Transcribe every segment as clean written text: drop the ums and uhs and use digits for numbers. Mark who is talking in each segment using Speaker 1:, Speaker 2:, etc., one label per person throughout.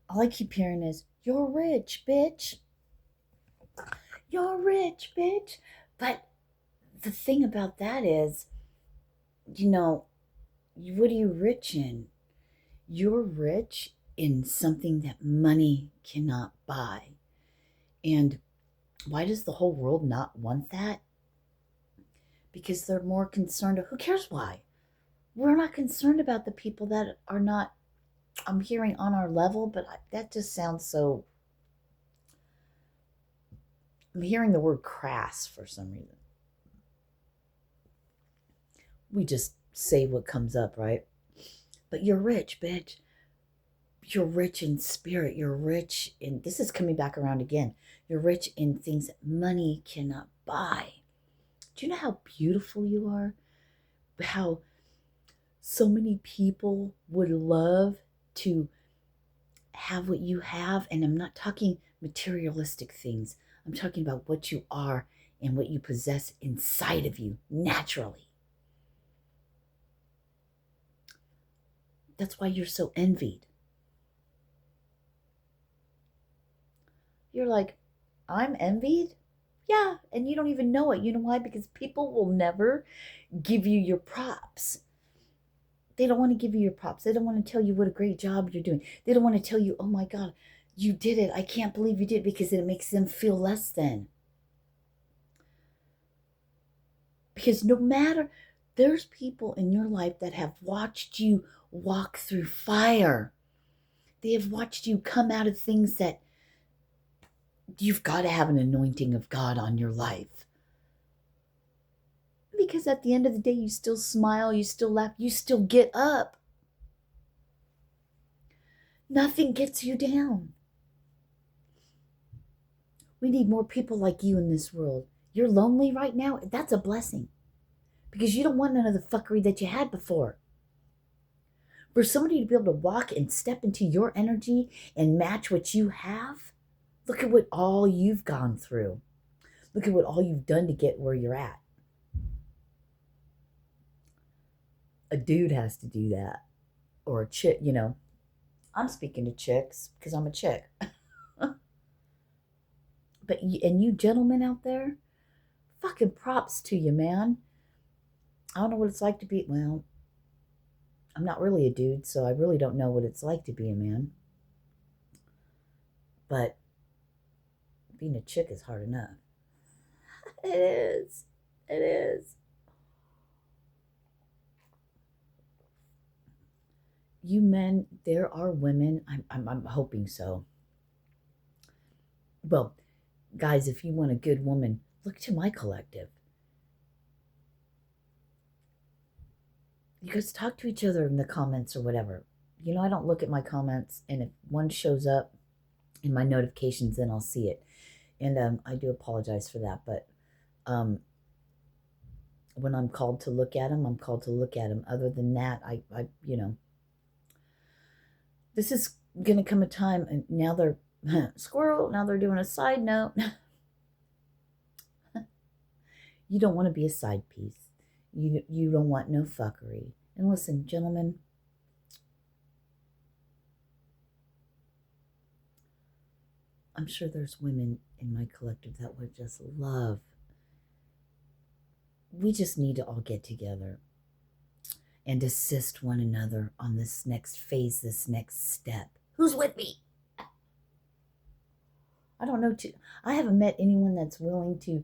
Speaker 1: all I keep hearing is, you're rich, bitch. You're rich, bitch. But the thing about that is, you know, what are you rich in? You're rich in something that money cannot buy. And why does the whole world not want that? Because they're more concerned. Who cares why? We're not concerned about the people that are not, I'm hearing, on our level, but that just sounds so. I'm hearing the word crass for some reason. We just say what comes up, right? But you're rich, bitch. You're rich in spirit. You're rich in, this is coming back around again. You're rich in things that money cannot buy. Do you know how beautiful you are? How so many people would love to have what you have. And I'm not talking materialistic things. I'm talking about what you are and what you possess inside of you naturally. That's why you're so envied. You're like, I'm envied? Yeah, and you don't even know it. You know why? Because people will never give you your props. They don't want to give you your props. They don't want to tell you what a great job you're doing. They don't want to tell you, oh my God, you did it. I can't believe you did it, because it makes them feel less than. Because no matter, there's people in your life that have watched you walk through fire. They have watched you come out of things that you've got to have an anointing of God on your life. Because at the end of the day, you still smile, you still laugh, you still get up. Nothing gets you down. We need more people like you in this world. You're lonely right now? That's a blessing. Because you don't want none of the fuckery that you had before. For somebody to be able to walk and step into your energy and match what you have, look at what all you've gone through. Look at what all you've done to get where you're at. A dude has to do that. Or a chick, I'm speaking to chicks because I'm a chick. But, and you gentlemen out there, fucking props to you, man. I don't know what it's like to be, well, I'm not really a dude, so I really don't know what it's like to be a man. But being a chick is hard enough. It is. It is. You men, there are women, I'm hoping so. Well, guys, if you want a good woman, look to my collective. You guys talk to each other in the comments or whatever. I don't look at my comments, and if one shows up in my notifications, then I'll see it. And I do apologize for that, but when I'm called to look at them, I'm called to look at them. Other than that, I this is going to come a time, and now they're squirrel, now they're doing a side note. You don't want to be a side piece. You don't want no fuckery. And listen, gentlemen, I'm sure there's women in my collective that would just love. We just need to all get together and assist one another on this next phase, this next step. Who's with me? I don't know. I haven't met anyone that's willing to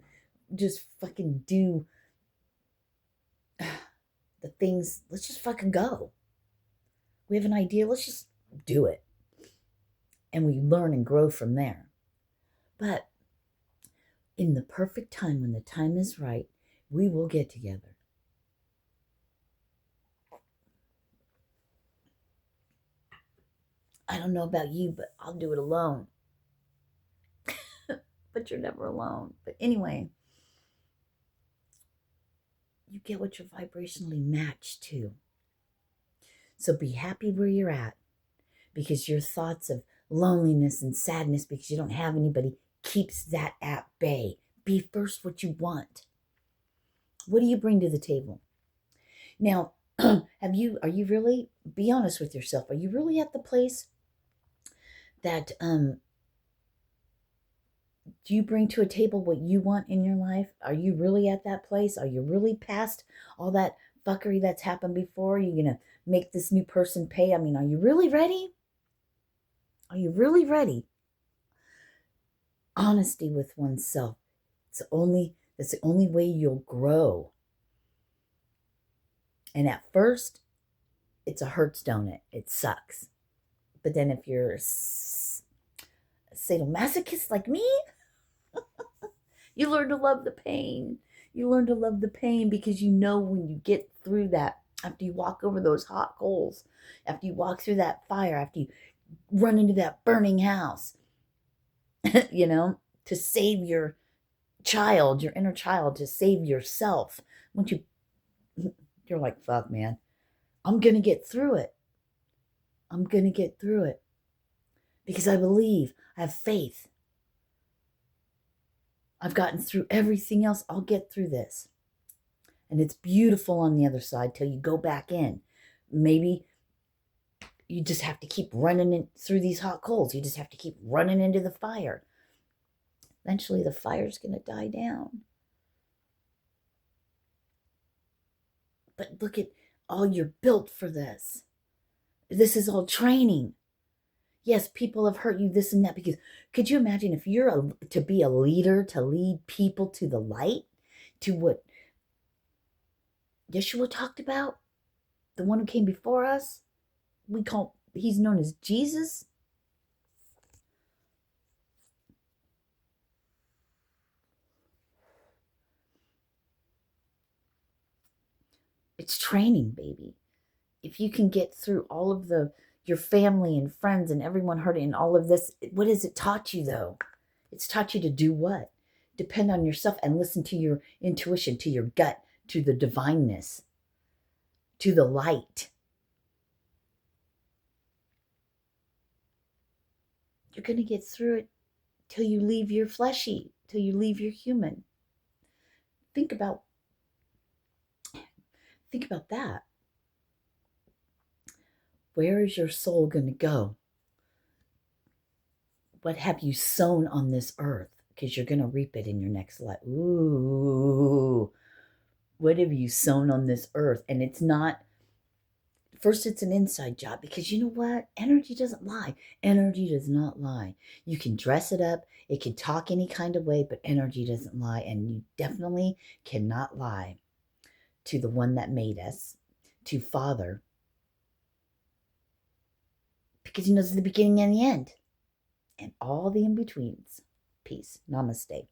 Speaker 1: just fucking do the things. Let's just fucking go. We have an idea. Let's just do it. And we learn and grow from there. But in the perfect time, when the time is right, we will get together. I don't know about you, but I'll do it alone. But you're never alone. But anyway, you get what you're vibrationally matched to. So be happy where you're at, because your thoughts of loneliness and sadness because you don't have anybody keeps that at bay. Be first what you want. What do you bring to the table? Now, are you really, be honest with yourself, are you really at the place that do you bring to a table what you want in your life? Are you really at that place? Are you really past all that fuckery that's happened before? Are you going to make this new person pay? I mean, are you really ready? Are you really ready? Honesty with oneself. That's the only way you'll grow. And at first, it's a hurtstone. It sucks. But then if you're a sadomasochist like me, you learn to love the pain. You learn to love the pain because you know when you get through that, after you walk over those hot coals, after you walk through that fire, after you run into that burning house, to save your child, your inner child, to save yourself. Once you're like, fuck, man, I'm going to get through it. I'm going to get through it because I believe, I have faith. I've gotten through everything else. I'll get through this. And it's beautiful on the other side till you go back in. Maybe you just have to keep running through these hot coals. You just have to keep running into the fire. Eventually the fire's going to die down. But look at all you're built for this. This is all training. Yes, people have hurt you, this and that, because could you imagine if you're to be a leader, to lead people to the light, to what Yeshua talked about, the one who came before us, he's known as Jesus. It's training, baby. If you can get through all of your family and friends and everyone hurting and all of this, what has it taught you though? It's taught you to do what? Depend on yourself and listen to your intuition, to your gut, to the divineness, to the light. You're going to get through it till you leave your fleshy, till you leave your human. Think about that. Where is your soul going to go? What have you sown on this earth? Because you're going to reap it in your next life. Ooh, what have you sown on this earth? And it's not, first it's an inside job because you know what? Energy doesn't lie. Energy does not lie. You can dress it up. It can talk any kind of way, but energy doesn't lie. And you definitely cannot lie to the one that made us, to Father, because he knows the beginning and the end and all the in-betweens. Peace. Namaste.